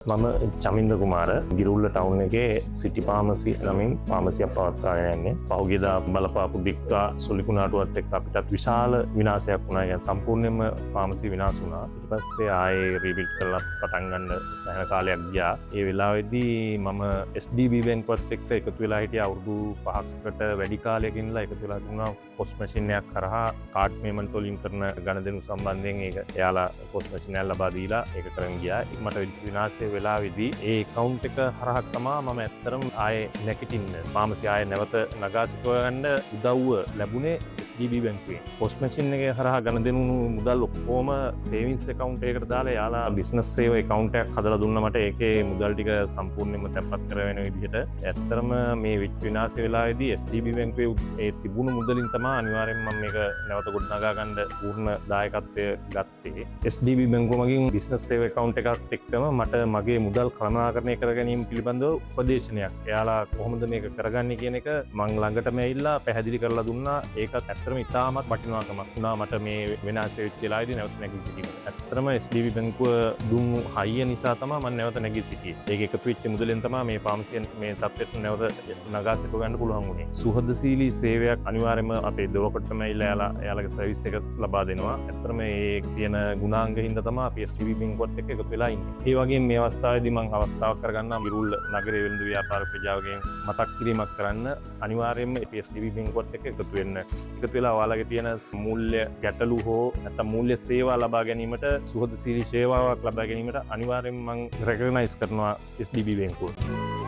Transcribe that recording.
මම චමින්ද කුමාර ගිරුල්ල ටවුන් එකේ සිටි පාමසි නමින් පාමසියක් පවත්වාගෙන යන්නේ. පහුගියදා බලපාපු බික්කා සුලිකුණාටුවත් එක්ක අපිටත් විශාල විනාශයක් වුණා. يعني සම්පූර්ණයෙන්ම පාමසිය විනාශ වුණා. ඊට පස්සේ ආයේ රීබිල්ඩ් කරලා පටන් ගන්න සෑහෙන කාලයක් ගියා. ඒ වෙලාවේදී මම SDB බැංකුවත් එක්ක එකතු වෙලා හිටියා. අවුරුදු 5කට වැඩි කාලයක ඉඳලා එකතු වෙලා තිබුණා. පොස්ට් මැෂින් එකක් කරහා කාඩ් පේමන්ට් වලින් කරන ගණදෙනු සම්බන්ධයෙන් ඒක එයාලා පොස්ට් මැෂින් එක ලබා දීලා ඒක කරන් ගියා. මට විනාශය වෙලාවේදී ඒ account එක හරහා තමයි මම ඇත්තටම ආයේ නැගිටින්න පාමසිය ආයේ නැවත නගා සිටව ගන්න උදව්ව ලැබුණේ SDB බැංකුවෙන්. පොස්ට් මැෂින් එකේ හරහා ගණදෙනු මුදල් ඔක්කොම සේවිංස් account එකකට දාලා එයාලා බිස්නස් සේව account එකක් හදලා දුන්නා මට. ඒකේ මුදල් ටික සම්පූර්ණයෙන්ම තැන්පත් කරගෙන විදිහට ඇත්තටම මේ විනාශය වෙලාවේදී SDB බැංකුවේ ඒ තිබුණු මුදලින් තමයි අනිවාර්යෙන් මම මේක නැවත ගොඩනගා ගන්න පූර්ණ දායකත්වය ගත්තේ. SDB බැංකුව මගින් බිස්නස් සේව account එකත් එක්කම මට මගේ මුදල් ක්‍රමාකරණය කර ගැනීම පිළිබඳව උපදේශනයක් එයාලා කොහොමද මේක කරගන්නේ කියන එක මං ළඟටම ඇවිල්ලා පැහැදිලි කරලා දුන්නා. ඒකත් ඇත්තටම ඉතාමත් වටිනාකමක් වුණා මට මේ විනාශය වෙච්ච වෙලාවේදී නැවත නැගී සිටීම. ඇත්තටම SDB බැංකුව දුන්නු හයිය නිසා තමයි මම නැවත නැගී සිටියේ. ඒක එකතු වෙච්ච මුදලෙන් තමයි මේ පාමසියෙන් මේ තත්ත්වයට නැවත නගා සිටව ගන්න පුළුවන් වුණේ. සුහදශීලී සේවයක් අනිවාර්යයෙන්ම අපේ දොරකටම ඇවිල්ලා එයාලගේ සර්විස් එක ලබා දෙනවා. ඇත්තටම මේ තියෙන ගුණාංග හින්දා තමයි අපි SDB බැංකුවත් එක්ක එකතු වෙලා ඉන්නේ. ඒ වගේම මේ අවස්ථාවේදී මම අවස්ථාවක් කරගන්නවා ගිරුල්ල නගරයේ වෙළඳ ව්‍යාපාර ප්‍රජාවගෙන් මතක් කිරීමක් කරන්න. අනිවාර්යයෙන්ම SDB බැංකුවත් එක්ක එකතු වෙන්න. එකතු වෙලා ඔයාලගේ තියෙන මූල්‍ය ගැටලු හෝ නැත්නම් මූල්‍ය සේවා ලබා ගැනීමට සුහදශීලී සේවාවක් ලබා ගැනීමට අනිවාර්යයෙන්ම මම රෙකග්නයිස් කරනවා SDB බැංකුව.